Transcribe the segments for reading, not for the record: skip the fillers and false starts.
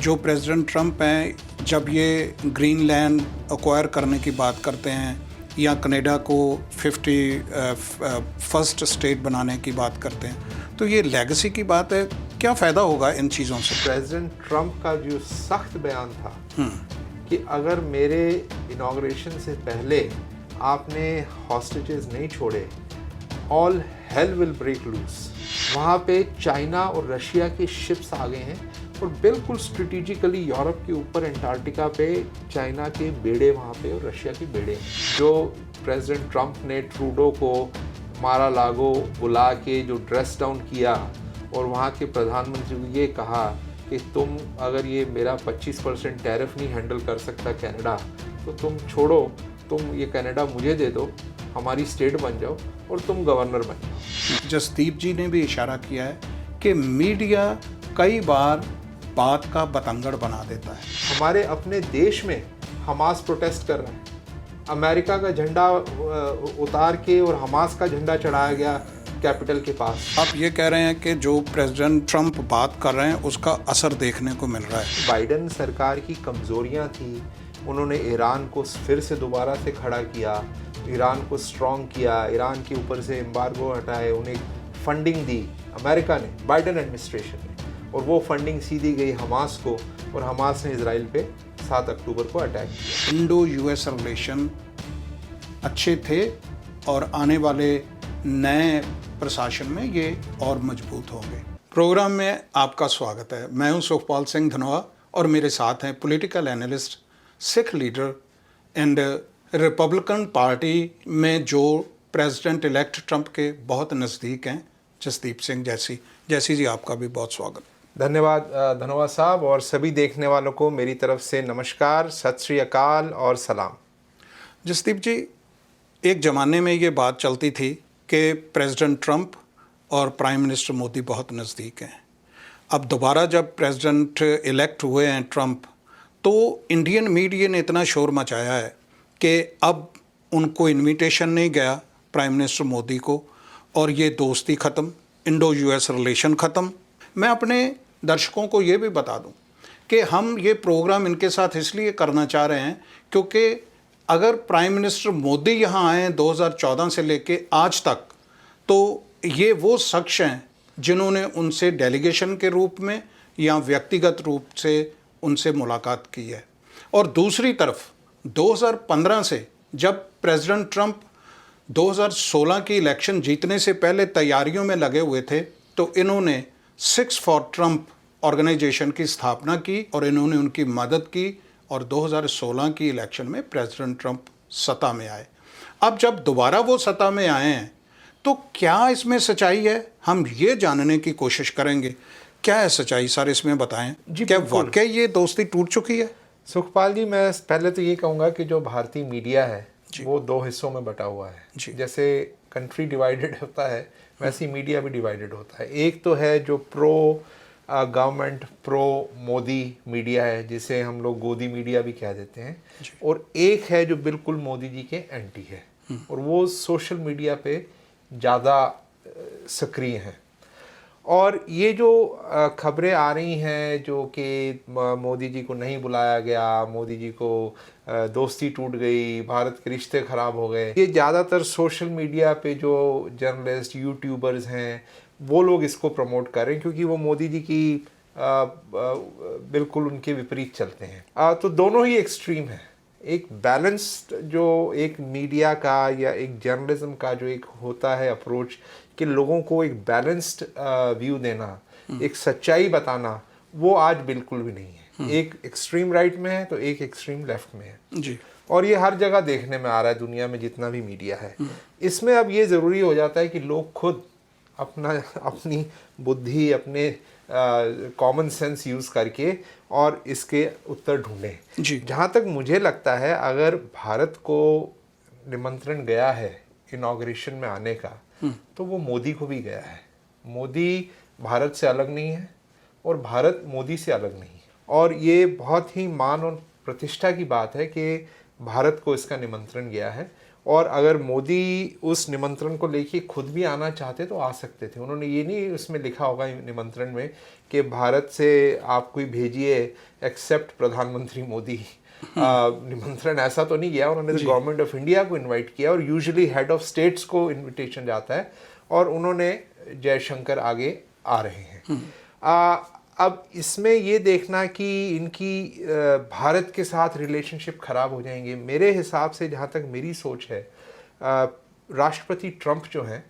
जो president Trump हैं जब ये ग्रीनलैंड एक्वायर करने की बात करते हैं या कनाडा को 51st स्टेट बनाने की बात करते हैं, तो ये लेगेसी की बात है। क्या फ़ायदा होगा इन चीज़ों से? प्रेसिडेंट ट्रंप का जो सख्त बयान था कि अगर मेरे इनॉग्रेशन से पहले आपने हॉस्टेजेस नहीं छोड़े, all hell will break loose. वहाँ पे चाइना और रशिया के शिप्स आ गए हैं और बिल्कुल स्ट्रेटेजिकली यूरोप के ऊपर अंटार्कटिका पे चाइना के बेड़े वहाँ पे और रशिया के बेड़े हैं। जो प्रेसिडेंट ट्रंप ने ट्रूडो को मारा लागो बुला के जो ड्रेस डाउन किया और वहाँ के प्रधानमंत्री को ये कहा कि तुम अगर ये मेरा 25% टैरिफ नहीं हैंडल कर सकता कनाडा, तो तुम छोड़ो, तुम ये कनाडा मुझे दे दो, हमारी स्टेट बन जाओ और तुम गवर्नर बन जाओ। जसदीप जी ने भी इशारा किया है कि मीडिया कई बार बात का बतंगड़ बना देता है। हमारे अपने देश में हमास प्रोटेस्ट कर रहा है, अमेरिका का झंडा उतार के और हमास का झंडा चढ़ाया गया कैपिटल के पास। आप ये कह रहे हैं कि जो प्रेसिडेंट ट्रंप बात कर रहे हैं उसका असर देखने को मिल रहा है। बाइडेन सरकार की कमज़ोरियां थी, उन्होंने ईरान को फिर से दोबारा से खड़ा किया, ईरान को स्ट्रॉन्ग किया, ईरान के ऊपर से एम्बार्गो हटाए, उन्हें फंडिंग दी अमेरिका ने, बाइडेन एडमिनिस्ट्रेशन ने, और वो फंडिंग सीधी गई हमास को और हमास ने इजराइल पे 7 अक्टूबर को अटैक किया। इंडो यूएस रिलेशन अच्छे थे और आने वाले नए प्रशासन में ये और मजबूत होंगे। प्रोग्राम में आपका स्वागत है। मैं हूं सुखपाल सिंह धनोआ और मेरे साथ हैं political analyst, Sikh leader and Republican party में जो प्रेसिडेंट इलेक्ट ट्रंप के बहुत नज़दीक हैं, जसदीप सिंह जैसी जी। आपका भी बहुत स्वागत। धन्यवाद धनोआ साहब, और सभी देखने वालों को मेरी तरफ से नमस्कार, सत श्री अकाल और सलाम। जसदीप जी, एक ज़माने में ये बात चलती थी कि प्रेसिडेंट ट्रंप और प्राइम मिनिस्टर मोदी बहुत नज़दीक हैं। अब दोबारा जब प्रेसिडेंट इलेक्ट हुए हैं ट्रंप, तो इंडियन मीडिया ने इतना शोर मचाया है कि अब उनको इनविटेशन नहीं गया प्राइम मिनिस्टर मोदी को, और ये दोस्ती ख़त्म, इंडो यूएस रिलेशन ख़त्म। मैं अपने दर्शकों को ये भी बता दूं कि हम ये प्रोग्राम इनके साथ इसलिए करना चाह रहे हैं क्योंकि अगर प्राइम मिनिस्टर मोदी यहाँ आए 2014 से लेके आज तक, तो ये वो शख्स हैं जिन्होंने उनसे डेलीगेशन के रूप में या व्यक्तिगत रूप से उनसे मुलाकात की है। और दूसरी तरफ 2015 से जब प्रेसिडेंट ट्रंप 2016 की इलेक्शन जीतने से पहले तैयारियों में लगे हुए थे, तो इन्होंने 6 फॉर ट्रंप ऑर्गेनाइजेशन की स्थापना की और इन्होंने उनकी मदद की और 2016 की इलेक्शन में प्रेसिडेंट ट्रंप सत्ता में आए। अब जब दोबारा वो सत्ता में आए हैं, तो क्या इसमें सच्चाई है? हम ये जानने की कोशिश करेंगे। क्या है सच्चाई सर, इसमें बताएं जी। क्या वाकई ये दोस्ती टूट चुकी है? सुखपाल जी, मैं पहले तो ये कहूँगा कि जो भारतीय मीडिया है वो 2 हिस्सों में बटा हुआ है। जैसे कंट्री डिवाइडेड होता है, वैसे ही मीडिया भी डिवाइडेड होता है। एक तो है जो pro government, pro Modi media है, जिसे हम लोग गोदी मीडिया भी कह देते हैं, और एक है जो बिल्कुल मोदी जी के एंटी है, और वो सोशल मीडिया पे ज़्यादा सक्रिय हैं। और ये जो खबरें आ रही हैं जो कि मोदी जी को नहीं बुलाया गया, मोदी जी को दोस्ती टूट गई, भारत के रिश्ते ख़राब हो गए, ये ज़्यादातर सोशल मीडिया पे जो जर्नलिस्ट, यूट्यूबर्स हैं, वो लोग इसको प्रमोट कर रहे हैं क्योंकि वो मोदी जी की बिल्कुल उनके विपरीत चलते हैं। तो दोनों ही एक्सट्रीम है। एक बैलेंस्ड जो एक मीडिया का या एक जर्नलिज्म का जो एक होता है अप्रोच कि लोगों को एक बैलेंस्ड व्यू देना, एक सच्चाई बताना, वो आज बिल्कुल भी नहीं है। एक एक्सट्रीम राइट में है तो एक एक्सट्रीम लेफ्ट में है जी। और ये हर जगह देखने में आ रहा है, दुनिया में जितना भी मीडिया है। इसमें अब ये ज़रूरी हो जाता है कि लोग खुद अपनी बुद्धि, अपने कॉमन सेंस यूज़ करके और इसके उत्तर ढूंढें। जहाँ तक मुझे लगता है, अगर भारत को निमंत्रण गया है इनॉग्रेशन में आने का, तो वो मोदी को भी गया है। मोदी भारत से अलग नहीं है और भारत मोदी से अलग नहीं है, और ये बहुत ही मान और प्रतिष्ठा की बात है कि भारत को इसका निमंत्रण गया है और अगर मोदी उस निमंत्रण को लेके खुद भी आना चाहते तो आ सकते थे। उन्होंने ये नहीं उसमें लिखा होगा निमंत्रण में कि भारत से आप कोई भेजिए एक्सेप्ट प्रधानमंत्री मोदी। निमंत्रण ऐसा तो नहीं किया उन्होंने, तो गवर्नमेंट ऑफ इंडिया को इनवाइट किया, और यूजुअली हेड ऑफ स्टेट्स को इनविटेशन जाता है, और उन्होंने जयशंकर आगे आ रहे हैं। अब इसमें ये देखना कि इनकी भारत के साथ रिलेशनशिप खराब हो जाएंगे, मेरे हिसाब से जहाँ तक मेरी सोच है, राष्ट्रपति ट्रंप जो हैं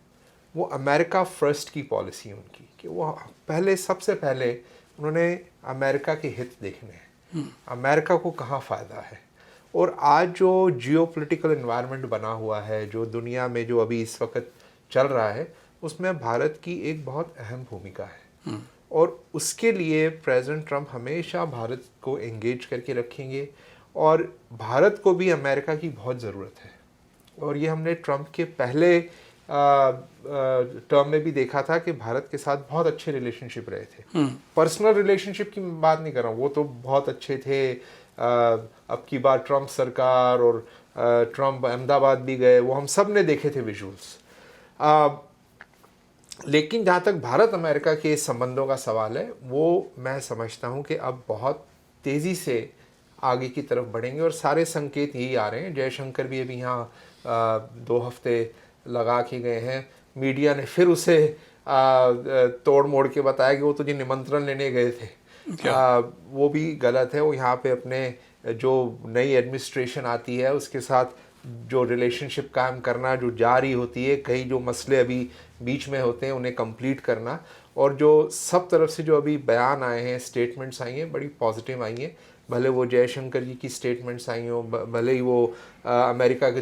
वो अमेरिका फर्स्ट की पॉलिसी है उनकी, कि वो सबसे पहले उन्होंने अमेरिका के हित देखने हैं, अमेरिका को कहाँ फ़ायदा है। और आज जो जियोपॉलिटिकल एनवायरनमेंट बना हुआ है, जो दुनिया में जो अभी इस वक्त चल रहा है, उसमें भारत की एक बहुत अहम भूमिका है, और उसके लिए प्रेसिडेंट ट्रंप हमेशा भारत को एंगेज करके रखेंगे, और भारत को भी अमेरिका की बहुत ज़रूरत है। और ये हमने ट्रंप के पहले टर्म में भी देखा था कि भारत के साथ बहुत अच्छे रिलेशनशिप रहे थे। पर्सनल रिलेशनशिप की बात नहीं कर रहा हूँ, वो तो बहुत अच्छे थे। अब की बार ट्रंप सरकार और ट्रंप अहमदाबाद भी गए, वो हम सब ने देखे थे विजुअल्स। लेकिन जहाँ तक भारत अमेरिका के संबंधों का सवाल है, वो मैं समझता हूँ कि अब बहुत तेज़ी से आगे की तरफ बढ़ेंगे, और सारे संकेत यही आ रहे हैं। जयशंकर भी अभी यहाँ 2 हफ्ते लगा के गए हैं। मीडिया ने फिर उसे तोड़ मोड़ के बताया कि वो तुझे निमंत्रण लेने गए थे। वो भी गलत है। वो यहाँ पे अपने जो नई एडमिनिस्ट्रेशन आती है उसके साथ जो रिलेशनशिप कायम करना, जो जारी होती है, कई जो मसले अभी बीच में होते हैं उन्हें कंप्लीट करना, और जो सब तरफ से जो अभी बयान आए हैं, स्टेटमेंट्स आई हैं, बड़ी पॉजिटिव आई हैं। भले वो जयशंकर जी की स्टेटमेंट्स आई हो, भले ही वो अमेरिका के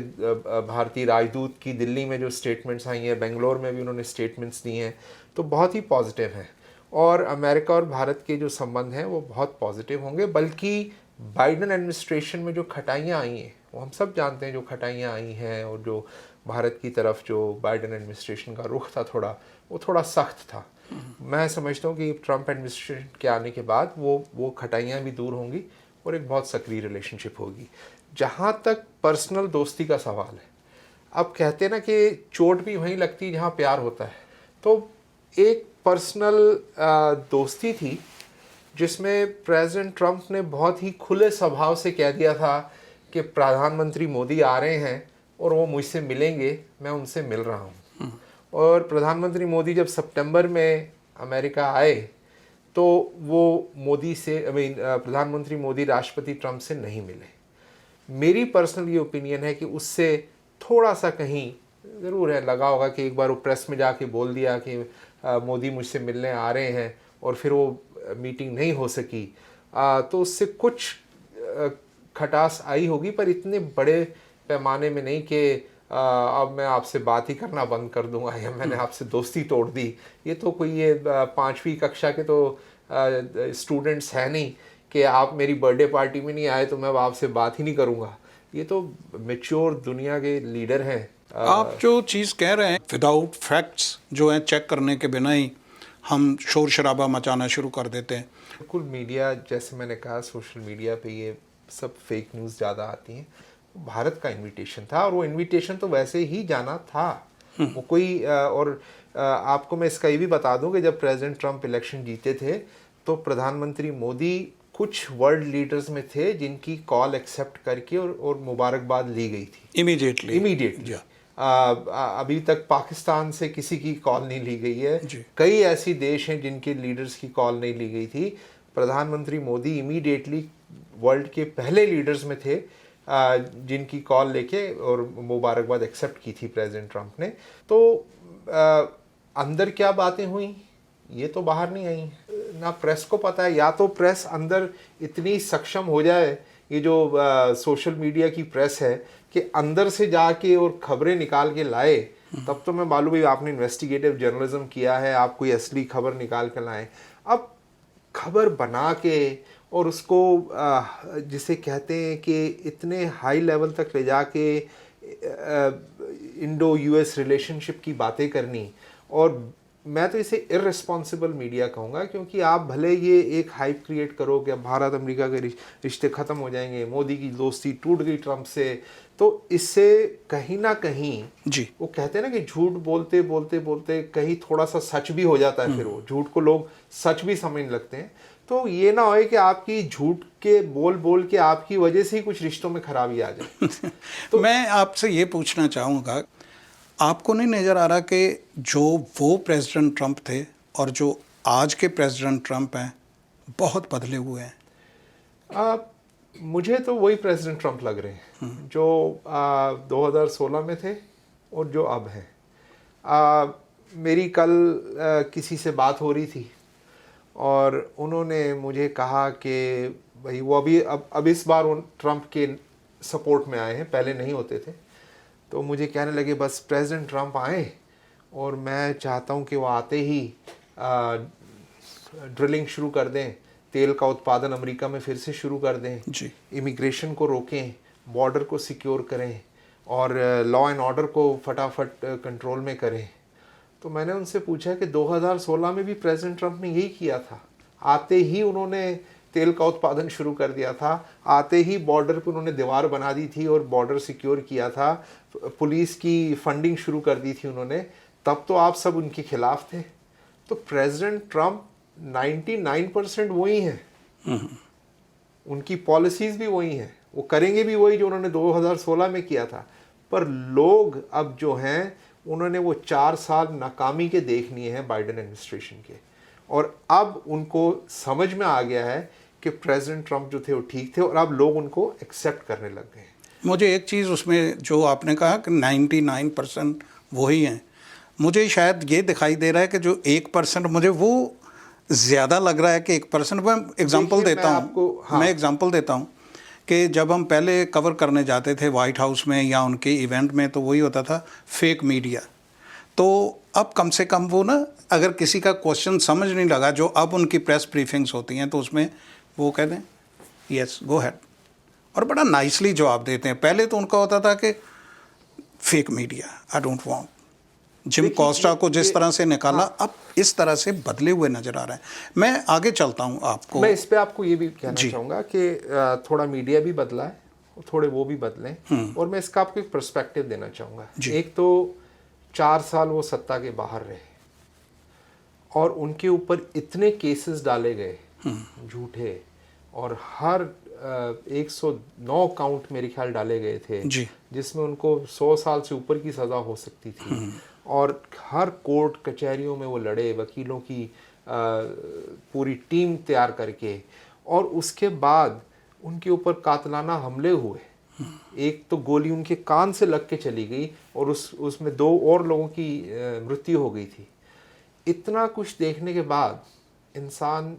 भारतीय राजदूत की दिल्ली में जो स्टेटमेंट्स आई हैं, बेंगलोर में भी उन्होंने स्टेटमेंट्स दी हैं, तो बहुत ही पॉजिटिव हैं। और अमेरिका और भारत के जो संबंध हैं वो बहुत पॉजिटिव होंगे। बल्कि बाइडन एडमिनिस्ट्रेशन में जो खटाइयाँ आई हैं, वो हम सब जानते हैं जो खटाइयाँ आई हैं, और जो भारत की तरफ जो बाइडन एडमिनिस्ट्रेशन का रुख था वो थोड़ा सख्त था। मैं समझता हूँ कि ट्रंप एडमिनिस्ट्रेशन के आने के बाद वो खटाइयाँ भी दूर होंगी, और एक बहुत सक्रिय रिलेशनशिप होगी। जहाँ तक पर्सनल दोस्ती का सवाल है, अब कहते हैं ना कि चोट भी वहीं लगती है जहाँ प्यार होता है, तो एक पर्सनल दोस्ती थी जिसमें प्रेसिडेंट ट्रंप ने बहुत ही खुले स्वभाव से कह दिया था कि प्रधानमंत्री मोदी आ रहे हैं और वो मुझसे मिलेंगे, मैं उनसे मिल रहा हूँ। और प्रधानमंत्री मोदी जब सितंबर में अमेरिका आए तो वो मोदी से प्रधानमंत्री मोदी राष्ट्रपति ट्रंप से नहीं मिले। मेरी पर्सनल ये ओपिनियन है कि उससे थोड़ा सा कहीं ज़रूर है लगा होगा कि एक बार वो प्रेस में जाके बोल दिया कि मोदी मुझसे मिलने आ रहे हैं, और फिर वो मीटिंग नहीं हो सकी, तो उससे कुछ खटास आई होगी, पर इतने बड़े पैमाने में नहीं कि अब मैं आपसे बात ही करना बंद कर दूंगा या मैंने आपसे दोस्ती तोड़ दी। ये तो कोई ये 5वीं कक्षा के तो स्टूडेंट्स हैं नहीं कि आप मेरी बर्थडे पार्टी में नहीं आए तो मैं आपसे बात ही नहीं करूंगा। ये तो मैच्योर दुनिया के लीडर हैं। आप जो चीज़ कह रहे हैं, विदाउट फैक्ट्स जो हैं चेक करने के बिना ही हम शोर शराबा मचाना शुरू कर देते हैं। बिल्कुल, मीडिया जैसे मैंने कहा, सोशल मीडिया पे ये सब फेक न्यूज़ ज़्यादा आती हैं। भारत का इनविटेशन था, और वो इनविटेशन तो वैसे ही जाना था, वो कोई और आपको मैं इसका ये भी बता दूं कि जब प्रेसिडेंट ट्रंप इलेक्शन जीते थे तो प्रधानमंत्री मोदी कुछ वर्ल्ड लीडर्स में थे जिनकी कॉल एक्सेप्ट करके और मुबारकबाद ली गई थी इमीडिएटली। अभी तक पाकिस्तान से किसी की कॉल नहीं ली गई है। कई ऐसी देश हैं जिनके लीडर्स की कॉल नहीं ली गई थी। प्रधानमंत्री मोदी इमीडिएटली वर्ल्ड के पहले लीडर्स में थे जिनकी कॉल लेके और मुबारकबाद एक्सेप्ट की थी प्रेसिडेंट ट्रंप ने। तो अंदर क्या बातें हुई ये तो बाहर नहीं आई ना, प्रेस को पता है। या तो प्रेस अंदर इतनी सक्षम हो जाए, ये जो सोशल मीडिया की प्रेस है, कि अंदर से जाके और खबरें निकाल के लाए, तब तो मैं मालूम है आपने इन्वेस्टिगेटिव जर्नलिज्म किया है, आप कोई असली खबर निकाल कर लाएं। अब खबर बना के और उसको जिसे कहते हैं कि इतने हाई लेवल तक ले जाके इंडो यूएस रिलेशनशिप की बातें करनी, और मैं तो इसे इररिस्पॉन्सिबल मीडिया कहूँगा, क्योंकि आप भले ये एक हाइप क्रिएट करो कि अब भारत अमेरिका के रिश्ते ख़त्म हो जाएंगे, मोदी की दोस्ती टूट गई ट्रंप से, तो इससे कहीं ना कहीं जी वो कहते हैं ना कि झूठ बोलते बोलते बोलते कहीं थोड़ा सा सच भी हो जाता है, फिर वो झूठ को लोग सच भी समझने लगते हैं। तो ये ना हो कि आपकी झूठ के बोल बोल के आपकी वजह से ही कुछ रिश्तों में खराबी आ जाए। तो मैं आपसे ये पूछना चाहूँगा, आपको नहीं नज़र आ रहा कि जो वो प्रेसिडेंट ट्रंप थे और जो आज के प्रेसिडेंट ट्रंप हैं बहुत बदले हुए हैं? मुझे तो वही प्रेसिडेंट ट्रंप लग रहे हैं जो 2016 में थे और जो अब हैं। मेरी कल किसी से बात हो रही थी और उन्होंने मुझे कहा कि भाई वो अब इस बार उन ट्रंप के सपोर्ट में आए हैं, पहले नहीं होते थे। तो मुझे कहने लगे बस प्रेसिडेंट ट्रंप आए और मैं चाहता हूं कि वो आते ही ड्रिलिंग शुरू कर दें, तेल का उत्पादन अमेरिका में फिर से शुरू कर दें जी इमिग्रेशन को रोकें, बॉर्डर को सिक्योर करें और लॉ एंड ऑर्डर को फटाफट कंट्रोल में करें। तो मैंने उनसे पूछा कि 2016 में भी प्रेसिडेंट ट्रंप ने यही किया था। आते ही उन्होंने तेल का उत्पादन शुरू कर दिया था, आते ही बॉर्डर पर उन्होंने दीवार बना दी थी और बॉर्डर सिक्योर किया था, पुलिस की फंडिंग शुरू कर दी थी उन्होंने। तब तो आप सब उनके खिलाफ थे। तो प्रेसिडेंट ट्रंप 99% वही हैं, उनकी पॉलिसीज़ भी वही हैं, वो करेंगे भी वही जो उन्होंने 2016 में किया था। पर लोग अब जो हैं उन्होंने वो 4 साल नाकामी के देख लिए हैं बाइडेन एडमिनिस्ट्रेशन के, और अब उनको समझ में आ गया है कि प्रेसिडेंट ट्रंप जो थे वो ठीक थे और अब लोग उनको एक्सेप्ट करने लग गए हैं। मुझे एक चीज़ उसमें जो आपने कहा कि 99% वही हैं, मुझे शायद ये दिखाई दे रहा है कि जो 1% मुझे वो ज़्यादा लग रहा है कि 1%। मैं एग्जांपल देता हूँ, मैं एग्जांपल देता हूँ कि जब हम पहले कवर करने जाते थे वाइट हाउस में या उनके इवेंट में, तो वही होता था फेक मीडिया। तो अब कम से कम वो ना, अगर किसी का क्वेश्चन समझ नहीं लगा, जो अब उनकी प्रेस ब्रीफिंग्स होती हैं, तो उसमें वो कह दें यस गो हैड, और बड़ा नाइसली जवाब देते हैं। पहले तो उनका होता था कि fake media I don't want. Gym Costa को जिस तरह से निकाला, अब इस तरह से बदले हुए नजर आ रहे हैं। मैं आगे चलता हूँ, आपको मैं इस पे आपको ये भी कहना चाहूँगा कि थोड़ा मीडिया भी बदला है, थोड़े वो भी बदलें, और मैं इसका आपको एक पर्सपेक्टिव देना चाहूँगा। एक तो 4 साल वो सत्ता के बाहर रहे और उनके ऊपर इतने केसेस डाले गए झूठे, और हर 109 काउंट मेरे ख्याल डाले गए थे, जिसमें उनको 100 साल से ऊपर की सज़ा हो सकती थी, और हर कोर्ट कचहरियों में वो लड़े, वकीलों की पूरी टीम तैयार करके, और उसके बाद उनके ऊपर कातलाना हमले हुए। एक तो गोली उनके कान से लग के चली गई और उसमें 2 और लोगों की मृत्यु हो गई थी। इतना कुछ देखने के बाद इंसान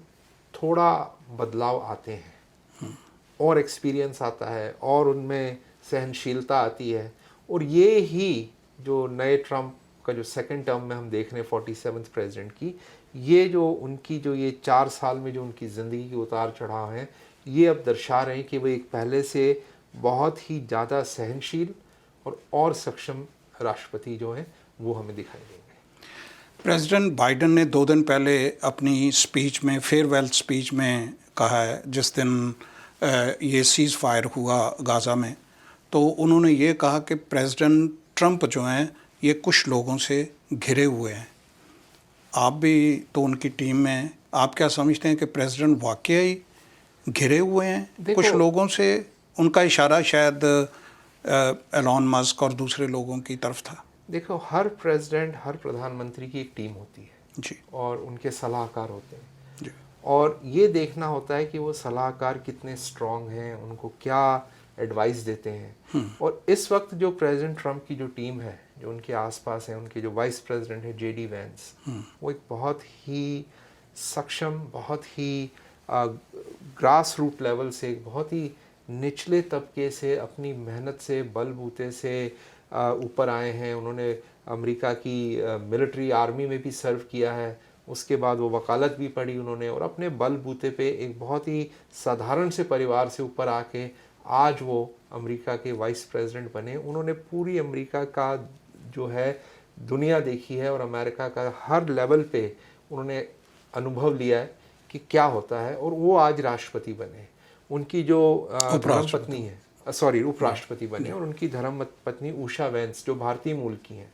थोड़ा बदलाव आते हैं और एक्सपीरियंस आता है और उनमें सहनशीलता आती है, और ये ही जो नए ट्रंप का जो सेकंड टर्म में हम देख रहे हैं 47th प्रेसिडेंट की, ये जो उनकी जो ये 4 साल में जो उनकी ज़िंदगी के उतार चढ़ाव हैं, ये अब दर्शा रहे हैं कि वो एक पहले से बहुत ही ज़्यादा सहनशील और सक्षम राष्ट्रपति जो हैं वो हमें दिखाई देंगे। प्रेसिडेंट बाइडेन ने 2 दिन पहले अपनी स्पीच में, फेयरवेल स्पीच में कहा है, जिस दिन ये सीज़ फायर हुआ गाज़ा में, तो उन्होंने ये कहा कि प्रेसिडेंट ट्रंप जो हैं ये कुछ लोगों से घिरे हुए हैं। आप भी तो उनकी टीम में हैं, आप क्या समझते हैं कि प्रेसिडेंट वाकई घिरे हुए हैं कुछ लोगों से? उनका इशारा शायद एलॉन मस्क और दूसरे लोगों की तरफ था। देखो, हर प्रेसिडेंट, हर प्रधानमंत्री की एक टीम होती है जी, और उनके सलाहकार होते हैं जी, और ये देखना होता है कि वो सलाहकार कितने स्ट्रांग हैं, उनको क्या एडवाइस देते हैं। और इस वक्त जो प्रेसिडेंट ट्रंप की जो टीम है, जो उनके आसपास है, उनके जो वाइस प्रेसिडेंट है JD वैंस, वो एक बहुत ही सक्षम, बहुत ही ग्रास रूट लेवल से, एक बहुत ही निचले तबके से, अपनी मेहनत से, बलबूते से ऊपर आए हैं। उन्होंने अमेरिका की मिलिट्री आर्मी में भी सर्व किया है, उसके बाद वो वकालत भी पढ़ी उन्होंने, और अपने बलबूते पे एक बहुत ही साधारण से परिवार से ऊपर आके आज वो अमेरिका के वाइस प्रेसिडेंट बने। उन्होंने पूरी अमेरिका का जो है दुनिया देखी है और अमेरिका का हर लेवल पे उन्होंने अनुभव लिया है कि क्या होता है, और वो आज राष्ट्रपति बने। उनकी जो धर्म पत्नी है, उपराष्ट्रपति बने, और उनकी धर्म पत्नी उषा वेंस जो भारतीय मूल की हैं,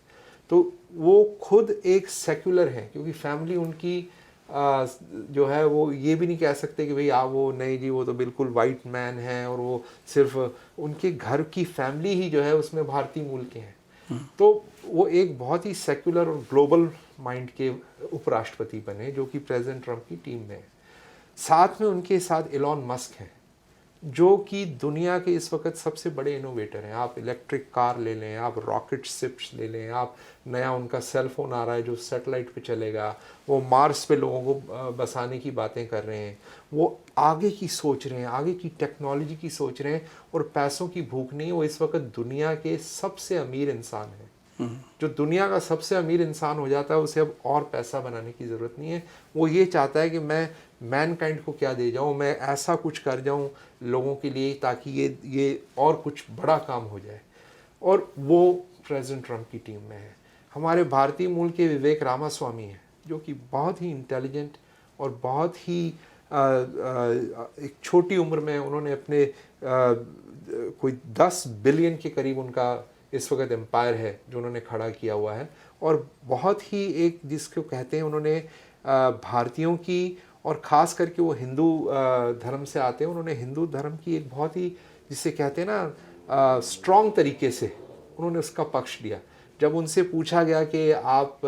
तो वो खुद एक सेक्युलर हैं, क्योंकि फैमिली उनकी जो है वो ये भी नहीं कह सकते कि भाई वो नहीं जी वो तो बिल्कुल वाइट मैन है, और वो सिर्फ उनके घर की फैमिली ही जो है उसमें भारतीय मूल के हैं। तो वो एक बहुत ही सेक्युलर और ग्लोबल माइंड के उपराष्ट्रपति बने, जो कि प्रेसिडेंट ट्रंप की टीम में है। साथ में उनके साथ एलॉन मस्क हैं, जो कि दुनिया के इस वक्त सबसे बड़े इनोवेटर हैं। आप इलेक्ट्रिक कार ले लें, आप रॉकेट शिप्स ले लें, आप नया उनका सेल फोन आ रहा है जो सैटेलाइट पे चलेगा, वो मार्स पे लोगों को बसाने की बातें कर रहे हैं, वो आगे की सोच रहे हैं, आगे की टेक्नोलॉजी की सोच रहे हैं, और पैसों की भूख नहीं है। वो इस वक्त दुनिया के सबसे अमीर इंसान हैं। जो दुनिया का सबसे अमीर इंसान हो जाता है उसे अब और पैसा बनाने की ज़रूरत नहीं है। वो ये चाहता है कि मैं मैनकाइंड को क्या दे जाऊं, मैं ऐसा कुछ कर जाऊं लोगों के लिए ताकि ये और कुछ बड़ा काम हो जाए, और वो प्रेसिडेंट ट्रंप की टीम में है। हमारे भारतीय मूल के विवेक रामास्वामी हैं, जो कि बहुत ही इंटेलिजेंट और बहुत ही एक छोटी उम्र में उन्होंने अपने कोई 10 बिलियन के करीब उनका इस वक्त एम्पायर है जो उन्होंने खड़ा किया हुआ है, और बहुत ही एक जिसको कहते हैं उन्होंने भारतीयों की, और ख़ास करके वो हिंदू धर्म से आते हैं, उन्होंने हिंदू धर्म की एक बहुत ही जिसे कहते हैं ना स्ट्रॉन्ग तरीके से उन्होंने उसका पक्ष लिया। जब उनसे पूछा गया कि आप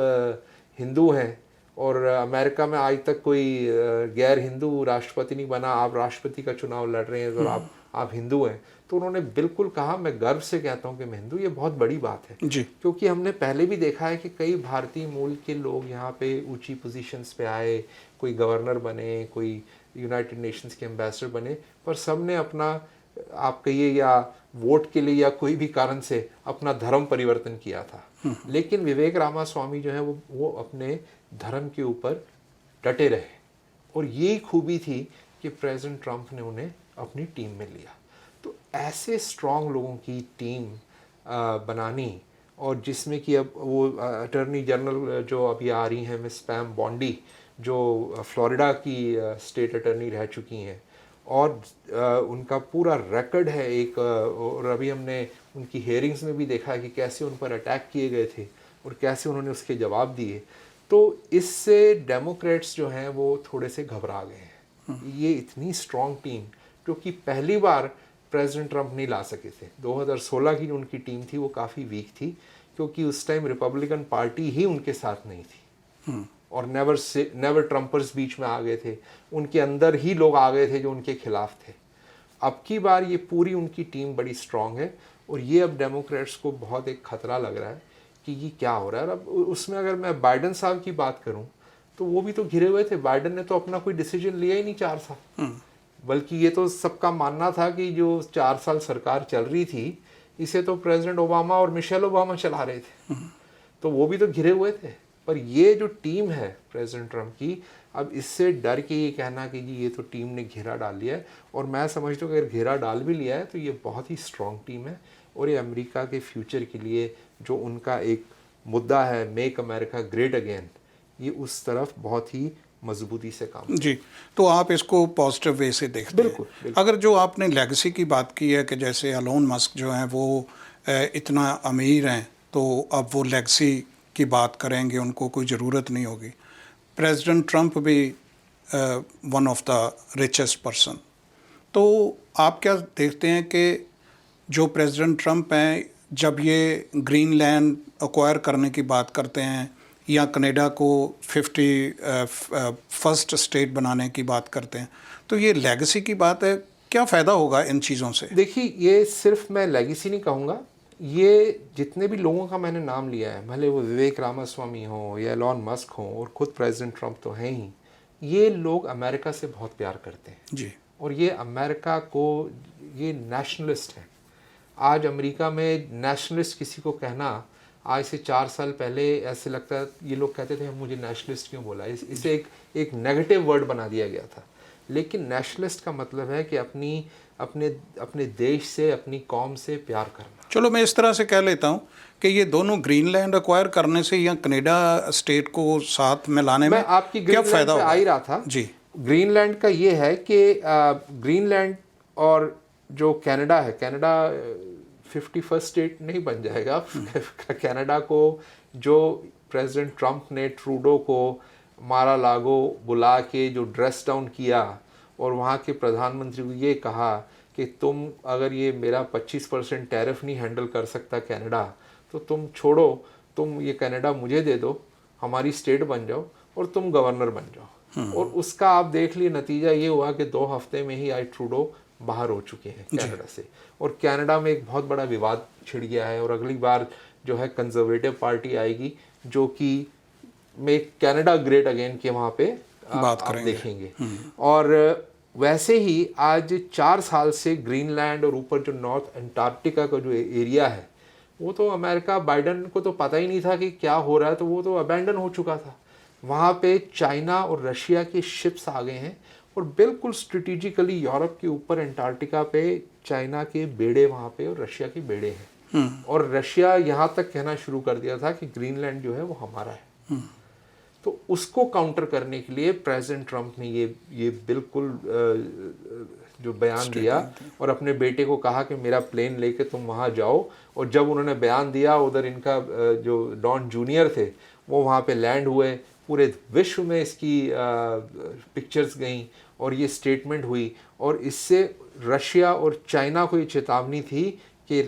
हिंदू हैं और अमेरिका में आज तक कोई गैर हिंदू राष्ट्रपति नहीं बना, आप राष्ट्रपति का चुनाव लड़ रहे हैं और आप हिंदू हैं, तो उन्होंने बिल्कुल कहा मैं गर्व से कहता हूं कि मैं हिंदू। ये बहुत बड़ी बात है जी। क्योंकि हमने पहले भी देखा है कि कई भारतीय मूल के लोग यहाँ पे ऊंची पोजीशंस पे आए, कोई गवर्नर बने, कोई यूनाइटेड नेशंस के एम्बेसडर बने, पर सब ने अपना आप कहिए या वोट के लिए या कोई भी कारण से अपना धर्म परिवर्तन किया था। लेकिन विवेक रामास्वामी जो है वो अपने धर्म के ऊपर डटे रहे, और यही खूबी थी कि प्रेसिडेंट ट्रंप ने उन्हें अपनी टीम में लिया। तो ऐसे स्ट्रॉन्ग लोगों की टीम बनानी, और जिसमें कि अब वो अटॉर्नी जनरल जो अभी आ रही हैं मिस पैम बॉन्डी, जो फ्लोरिडा की स्टेट अटॉर्नी रह चुकी हैं, और उनका पूरा रिकॉर्ड है एक, और अभी हमने उनकी हियरिंग्स में भी देखा कि कैसे उन पर अटैक किए गए थे और कैसे उन्होंने उसके जवाब दिए। तो इससे डेमोक्रेट्स जो हैं वो थोड़े से घबरा गए हैं। ये इतनी स्ट्रॉन्ग टीम जो कि पहली बार प्रेसिडेंट ट्रंप नहीं ला सके थे। 2016 की जो उनकी टीम थी वो काफ़ी वीक थी, क्योंकि उस टाइम रिपब्लिकन पार्टी ही उनके साथ नहीं थी, और नेवर ट्रम्पर्स बीच में आ गए थे, उनके अंदर ही लोग आ गए थे जो उनके खिलाफ थे। अब की बार ये पूरी उनकी टीम बड़ी स्ट्रांग है, और ये अब डेमोक्रेट्स को बहुत एक खतरा लग रहा है कि ये क्या हो रहा है। अब उसमें अगर मैं बाइडन साहब की बात करूं तो वो भी तो घिरे हुए थे। बाइडन ने तो अपना कोई डिसीजन लिया ही नहीं 4 साल, बल्कि ये तो सबका मानना था कि जो 4 साल सरकार चल रही थी इसे तो प्रेसिडेंट ओबामा और मिशेल ओबामा चला रहे थे, तो वो भी तो घिरे हुए थे। पर ये जो टीम है प्रेसिडेंट ट्रंप की, अब इससे डर के ये कहना कि जी ये तो टीम ने घेरा डाल लिया है, और मैं समझता हूँ कि अगर घेरा डाल भी लिया है तो ये बहुत ही स्ट्रॉन्ग टीम है, और ये अमेरिका के फ्यूचर के लिए जो उनका एक मुद्दा है मेक अमेरिका ग्रेट अगेन, ये उस तरफ बहुत ही मजबूती से काम। जी, तो आप इसको पॉजिटिव वे से देखते हैं। बिल्कुल। अगर जो आपने लेगेसी की बात की है कि जैसे एलोन मस्क जो हैं वो इतना अमीर हैं, तो अब वो लेगेसी की बात करेंगे, उनको कोई ज़रूरत नहीं होगी। प्रेसिडेंट ट्रंप भी one of the richest person, तो आप क्या देखते हैं कि जो प्रेसिडेंट ट्रंप हैं जब ये ग्रीनलैंड एक्वायर करने की बात करते हैं या कनाडा को 51st स्टेट बनाने की बात करते हैं, तो ये लेगेसी की बात है, क्या फ़ायदा होगा इन चीज़ों से? देखिए, ये सिर्फ मैं लेगेसी नहीं कहूँगा, ये जितने भी लोगों का मैंने नाम लिया है, भले वो विवेक रामास्वामी हो या एलॉन मस्क हो और खुद प्रेसिडेंट ट्रंप तो हैं ही, ये लोग अमेरिका से बहुत प्यार करते हैं जी, और ये अमेरिका को, ये नेशनलिस्ट हैं। आज अमेरिका में नेशनलिस्ट किसी को कहना, आज से 4 साल पहले ऐसे लगता है, ये लोग कहते थे मुझे नेशनलिस्ट क्यों बोला, इसे एक नेगेटिव वर्ड बना दिया गया था। लेकिन नेशनलिस्ट का मतलब है कि अपनी अपने अपने देश से, अपनी कौम से प्यार करना। चलो मैं इस तरह से कह लेता हूँ कि ये दोनों ग्रीनलैंड एक्वायर करने से या कनाडा स्टेट को साथ में लाने में मैं आपकी क्या ग्रीनलैंड फ़ायदा पे होगा? आ ही रहा था। जी ग्रीनलैंड का ये है कि ग्रीनलैंड और जो कनाडा है, कनाडा 51st स्टेट नहीं बन जाएगा। कनाडा को जो प्रेसिडेंट ट्रंप ने ट्रूडो को मारा लागो बुला के जो ड्रेस डाउन किया और वहाँ के प्रधानमंत्री को ये कहा कि तुम अगर ये मेरा 25% टैरिफ नहीं हैंडल कर सकता कनाडा, तो तुम छोड़ो, तुम ये कनाडा मुझे दे दो, हमारी स्टेट बन जाओ और तुम गवर्नर बन जाओ। और उसका आप देख लिए नतीजा ये हुआ कि 2 हफ्ते में ही आई ट्रूडो बाहर हो चुके हैं कनाडा से, और कनाडा में एक बहुत बड़ा विवाद छिड़ गया है। और अगली बार जो है कंजर्वेटिव पार्टी आएगी जो कि मेक कनाडा ग्रेट अगेन के वहाँ पे बात आप करेंगे। देखेंगे। और वैसे ही आज 4 साल से ग्रीनलैंड और ऊपर जो नॉर्थ अंटार्कटिका का जो एरिया है, वो तो अमेरिका, बाइडन को तो पता ही नहीं था कि क्या हो रहा है, तो वो तो अबैंडन हो चुका था। वहाँ पे चाइना और रशिया के शिप्स आ गए हैं और बिल्कुल स्ट्रेटेजिकली यूरोप के ऊपर अंटार्कटिका पे चाइना के बेड़े वहाँ पे और रशिया के बेड़े हैं। और रशिया यहाँ तक कहना शुरू कर दिया था कि ग्रीनलैंड जो है वो हमारा है। तो उसको काउंटर करने के लिए प्रेसिडेंट ट्रंप ने ये बिल्कुल जो बयान दिया और अपने बेटे को कहा कि मेरा प्लेन लेके तुम वहाँ जाओ। और जब उन्होंने बयान दिया, उधर इनका जो डॉन जूनियर थे वो वहाँ पे लैंड हुए, पूरे विश्व में इसकी पिक्चर्स गईं और ये स्टेटमेंट हुई। और इससे रशिया और चाइना को ये चेतावनी थी कि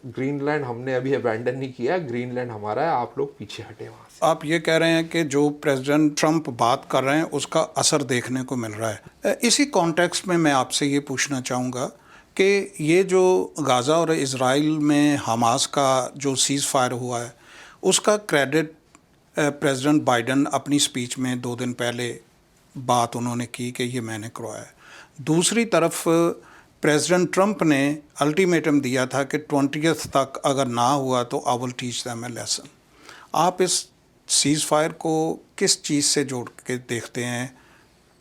ग्रीनलैंड हमने अभी अबैंडन नहीं किया, ग्रीनलैंड हमारा है, आप लोग पीछे हटे वहाँ से। आप ये कह रहे हैं कि जो प्रेसिडेंट ट्रंप बात कर रहे हैं उसका असर देखने को मिल रहा है। इसी कॉन्टेक्स्ट में मैं आपसे ये पूछना चाहूँगा कि ये जो गाज़ा और इज़राइल में हमास का जो सीज़ फायर हुआ है, उसका क्रेडिट प्रेसिडेंट बाइडन अपनी स्पीच में 2 दिन पहले बात उन्होंने की कि ये मैंने करवाया है। दूसरी तरफ प्रेसिडेंट ट्रंप ने अल्टीमेटम दिया था कि 20th तक अगर ना हुआ तो I will teach them a lesson. आप इस सीज़ फायर को किस चीज़ से जोड़ के देखते हैं,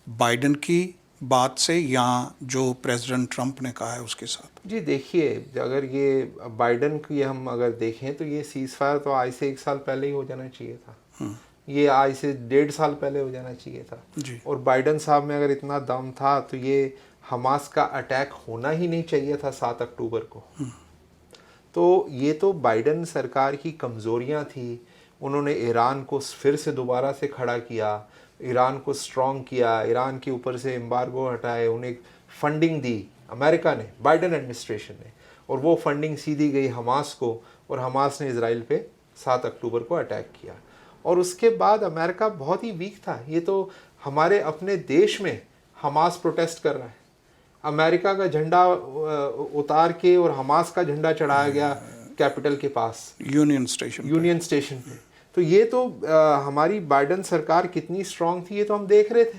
बाइडन की बात से या जो प्रेसिडेंट ट्रंप ने कहा है उसके साथ? जी देखिए, अगर ये बाइडन की हम अगर देखें तो ये सीज़ फायर तो आज से 1 साल पहले ही हो जाना चाहिए था। ये आज से 1.5 साल पहले हो जाना चाहिए था जी। और बाइडन साहब में अगर इतना दम था तो ये हमास का अटैक होना ही नहीं चाहिए था 7 अक्टूबर को। तो ये तो बाइडन सरकार की कमज़ोरियाँ थी। उन्होंने ईरान को फिर से दोबारा से खड़ा किया, ईरान को स्ट्रॉन्ग किया, ईरान के ऊपर से एम्बार्गो हटाए, उन्हें फंडिंग दी अमेरिका ने, बाइडन एडमिनिस्ट्रेशन ने, और वो फंडिंग सीधी गई हमास को और हमास ने इजराइल पे 7 अक्टूबर को अटैक किया। और उसके बाद अमेरिका बहुत ही वीक था। ये तो हमारे अपने देश में हमास प्रोटेस्ट कर रहा है, अमेरिका का झंडा उतार के और हमास का झंडा चढ़ाया गया कैपिटल के पास, यूनियन स्टेशन पे। तो ये तो हमारी बाइडन सरकार कितनी स्ट्रांग थी ये तो हम देख रहे थे।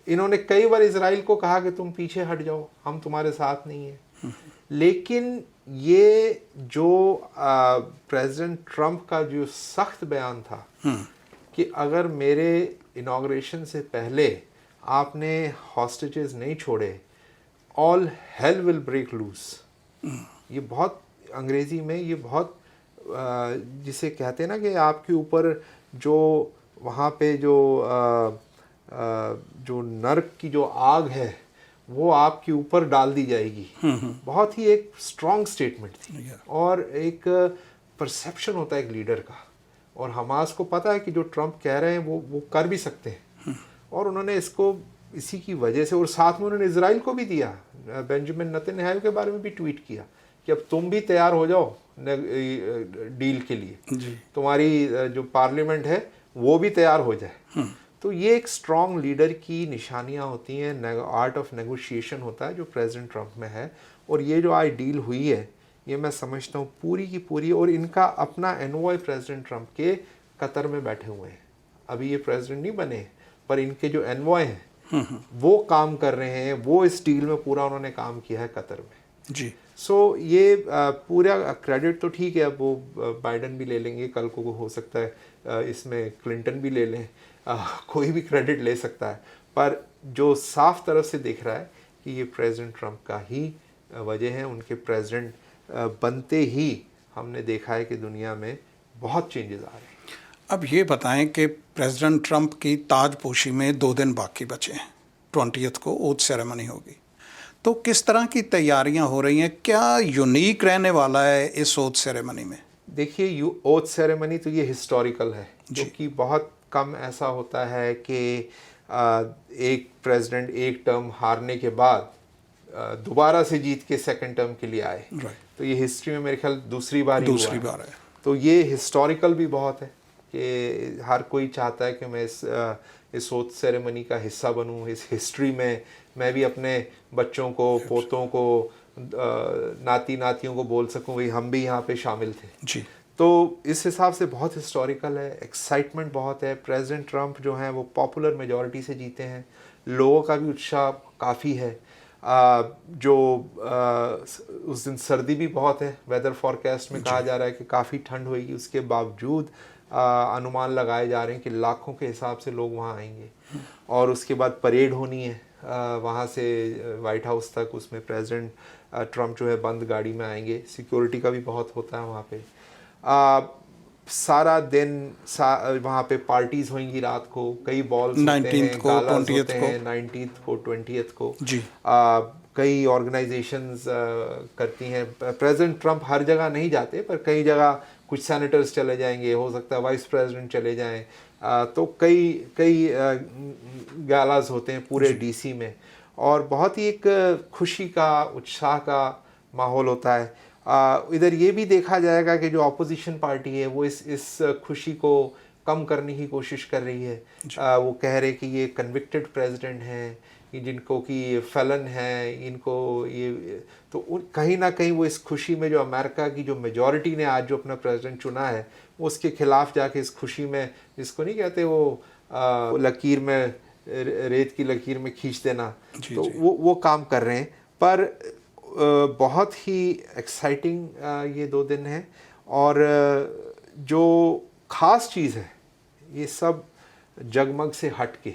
इन्होंने कई बार इजराइल को कहा कि तुम पीछे हट जाओ, हम तुम्हारे साथ नहीं है। लेकिन ये जो प्रेसिडेंट ट्रंप का जो सख्त बयान था कि अगर मेरे इनॉग्रेशन से पहले आपने हॉस्टेजेस नहीं छोड़े, all hell will break loose. ये बहुत अंग्रेजी में ये बहुत जिसे कहते हैं ना कि आपके ऊपर जो वहाँ पे जो नर्क की जो आग है वो आपके ऊपर डाल दी जाएगी। बहुत ही एक स्ट्रॉन्ग स्टेटमेंट थी और एक परसेप्शन होता है एक लीडर का, और हमास को पता है कि जो ट्रंप कह रहे हैं वो कर भी सकते हैं। और उन्होंने इसको इसी की वजह से, और साथ में उन्होंने इजराइल को भी दिया, बेंजामिन नेतन्याहू के बारे में भी ट्वीट किया कि अब तुम भी तैयार हो जाओ डील के लिए, तुम्हारी जो पार्लियामेंट है वो भी तैयार हो जाए। तो ये एक स्ट्रॉन्ग लीडर की निशानियां होती हैं, आर्ट ऑफ नेगोशिएशन होता है जो प्रेसिडेंट ट्रंप में है। और ये जो आज डील हुई है ये मैं समझता हूँ पूरी की पूरी, और इनका अपना एनवॉय प्रेसिडेंट ट्रंप के कतर में बैठे हुए हैं। अभी ये प्रेसिडेंट नहीं बने पर इनके जो एनवॉय हैं वो काम कर रहे हैं, वो इस डील में पूरा उन्होंने काम किया है कतर में जी। सो ये पूरा क्रेडिट तो ठीक है, अब वो बाइडन भी ले लेंगे, कल को हो सकता है इसमें क्लिंटन भी ले लें, कोई भी क्रेडिट ले सकता है। पर जो साफ तरफ से दिख रहा है कि ये प्रेसिडेंट ट्रंप का ही वजह है। उनके प्रेसिडेंट बनते ही हमने देखा है कि दुनिया में बहुत चेंजेस आ रहे हैं। अब ये बताएं कि प्रेसिडेंट ट्रंप की ताजपोशी में 2 दिन बाकी बचे हैं, 20th को ओथ सेरेमनी होगी, तो किस तरह की तैयारियां हो रही हैं? क्या यूनिक रहने वाला है इस ओथ सेरेमनी में? देखिए, ओथ सेरेमनी तो ये हिस्टोरिकल है, क्योंकि बहुत कम ऐसा होता है कि एक प्रेसिडेंट एक टर्म हारने के बाद दोबारा से जीत के सेकंड टर्म के लिए आए। तो ये हिस्ट्री में मेरे ख्याल दूसरी बार है। तो ये हिस्टोरिकल भी बहुत है कि हर कोई चाहता है कि मैं इस ओथ सेरेमनी का हिस्सा बनूं, इस हिस्ट्री में मैं भी अपने बच्चों को, पोतों को, नाती नातियों को बोल सकूं भाई हम भी यहाँ पे शामिल थे जी। तो इस हिसाब से बहुत हिस्टोरिकल है, एक्साइटमेंट बहुत है। प्रेसिडेंट ट्रंप जो हैं वो पॉपुलर मेजॉरिटी से जीते हैं, लोगों का भी उत्साह काफ़ी है। उस दिन सर्दी भी बहुत है, वेदर फॉरकास्ट में कहा जा रहा है कि काफ़ी ठंड होगी, उसके बावजूद अनुमान लगाए जा रहे हैं कि लाखों के हिसाब से लोग वहाँ आएंगे। और उसके बाद परेड होनी है वहाँ से वाइट हाउस तक, उसमें प्रेसिडेंट ट्रंप जो है बंद गाड़ी में आएंगे, सिक्योरिटी का भी बहुत होता है वहाँ पे। सारा दिन वहाँ पे पार्टीज होंगी रात को, कई बॉल्स होते हैं, 19th को, 20th को, 19th को, 20th को जी। कई ऑर्गेनाइजेशंस करती हैं। प्रेसिडेंट ट्रंप हर जगह नहीं जाते, पर कई जगह कुछ सेनेटर्स चले जाएंगे, हो सकता है वाइस प्रेसिडेंट चले जाएं, तो कई गालाज होते हैं पूरे डीसी में, और बहुत ही एक खुशी का, उत्साह का माहौल होता है। इधर ये भी देखा जाएगा कि जो ऑपोजिशन पार्टी है वो इस खुशी को कम करने की कोशिश कर रही है। वो कह रहे कि ये कन्विक्टेड प्रेसिडेंट हैं, जिनको कि फेलन है, इनको ये तो कहीं ना कहीं वो इस खुशी में जो अमेरिका की जो मेजॉरिटी ने आज जो अपना प्रेसिडेंट चुना है वो उसके खिलाफ जाके इस खुशी में, जिसको नहीं कहते वो लकीर में, रेत की लकीर में खींच देना, तो वो काम कर रहे हैं। पर बहुत ही एक्साइटिंग ये 2 दिन हैं। और जो ख़ास चीज़ है ये सब जगमग से हट के,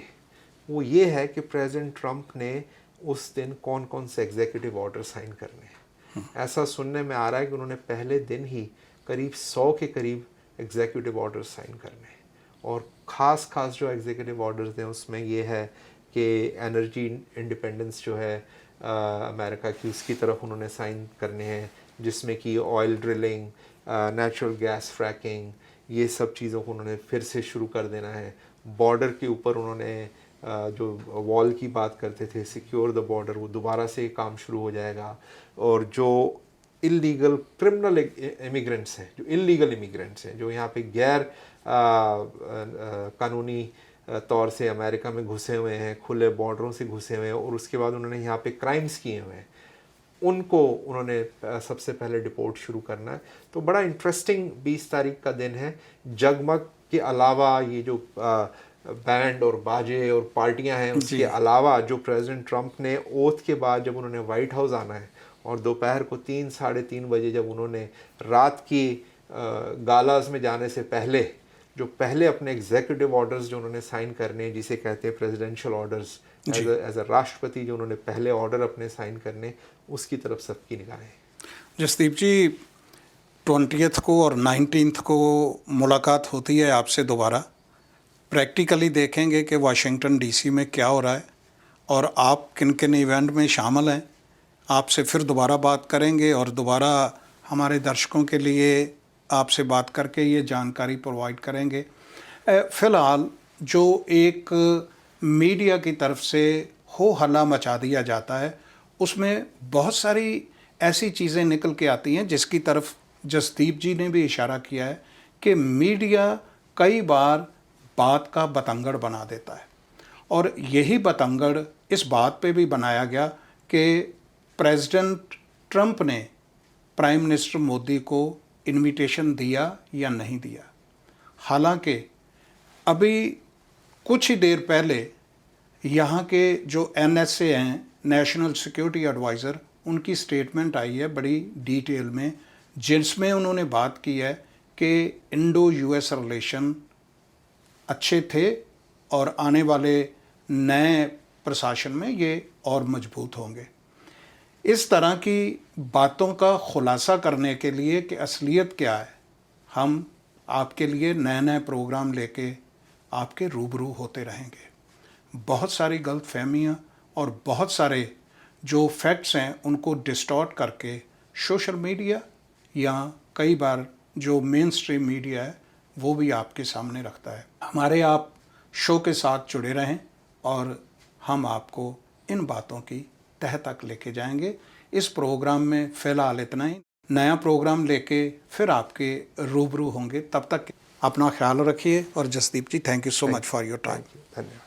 वो ये है कि प्रेसिडेंट ट्रंप ने उस दिन कौन कौन से एग्जीक्यूटिव ऑर्डर साइन करने हैं। ऐसा सुनने में आ रहा है कि उन्होंने पहले दिन ही करीब 100 के करीब एग्जीक्यूटिव ऑर्डर साइन करने हैं। और ख़ास जो एग्जीक्यूटिव ऑर्डर्स हैं उसमें ये है कि एनर्जी इंडिपेंडेंस जो है अमेरिका की, उसकी तरफ उन्होंने साइन करने हैं, जिसमें कि oil drilling, natural gas fracking, ये सब चीज़ों को उन्होंने फिर से शुरू कर देना है। बॉर्डर के ऊपर उन्होंने जो वॉल की बात करते थे, सिक्योर द बॉर्डर, वो दोबारा से काम शुरू हो जाएगा। और जो इलीगल क्रिमिनल इमिग्रेंट्स हैं, जो इलीगल इमिग्रेंट्स हैं, जो यहाँ पे गैर कानूनी तौर से अमेरिका में घुसे हुए हैं, खुले बॉर्डरों से घुसे हुए हैं, और उसके बाद उन्होंने यहाँ पे क्राइम्स किए हुए हैं, उनको उन्होंने सबसे पहले डिपोर्ट शुरू करना है। तो बड़ा इंटरेस्टिंग 20 तारीख का दिन है। जगमग के अलावा ये जो बैंड और बाजे और पार्टियां हैं, उसके अलावा जो प्रेसिडेंट ट्रंप ने ओथ के बाद जब उन्होंने वाइट हाउस आना है, और दोपहर को 3 साढ़े 3 बजे जब उन्होंने रात की गालाज में जाने से पहले जो पहले अपने एग्जीक्यूटिव ऑर्डर्स जो उन्होंने साइन करने हैं, जिसे कहते हैं प्रेसिडेंशियल ऑर्डर्स, एज अ राष्ट्रपति जो उन्होंने पहले ऑर्डर अपने साइन करने, उसकी तरफ सबकी निगाहें। जसदीप जी, 20th को और 19th को मुलाकात होती है आपसे दोबारा, प्रैक्टिकली देखेंगे कि वाशिंगटन डीसी में क्या हो रहा है और आप किन किन इवेंट में शामिल हैं। आपसे फिर दोबारा बात करेंगे और दोबारा हमारे दर्शकों के लिए आपसे बात करके ये जानकारी प्रोवाइड करेंगे। फ़िलहाल जो एक मीडिया की तरफ से हो हल्ला मचा दिया जाता है, उसमें बहुत सारी ऐसी चीज़ें निकल के आती हैं जिसकी तरफ जसदीप जी ने भी इशारा किया है कि मीडिया कई बार बात का बतंगड़ बना देता है, और यही बतंगड़ इस बात पे भी बनाया गया कि प्रेसिडेंट ट्रंप ने प्राइम मिनिस्टर मोदी को इनविटेशन दिया या नहीं दिया। हालांकि अभी कुछ ही देर पहले यहाँ के जो NSA हैं, नेशनल सिक्योरिटी एडवाइज़र, उनकी स्टेटमेंट आई है बड़ी डिटेल में, जिसमें उन्होंने बात की है कि इंडो US रिलेशन अच्छे थे और आने वाले नए प्रशासन में ये और मजबूत होंगे। इस तरह की बातों का खुलासा करने के लिए कि असलियत क्या है, हम आपके लिए नए नए प्रोग्राम लेके आपके रूबरू होते रहेंगे। बहुत सारी गलतफहमियाँ और बहुत सारे जो फैक्ट्स हैं उनको डिस्टॉर्ट करके सोशल मीडिया या कई बार जो मेन स्ट्रीम मीडिया है वो भी आपके सामने रखता है। हमारे आप शो के साथ जुड़े रहें और हम आपको इन बातों की तह तक लेके जाएंगे। इस प्रोग्राम में फ़िलहाल इतना ही, नया प्रोग्राम लेके फिर आपके रूबरू होंगे। तब तक अपना ख्याल रखिए और Jasdeep ji, thank you so much for your time. धन्यवाद।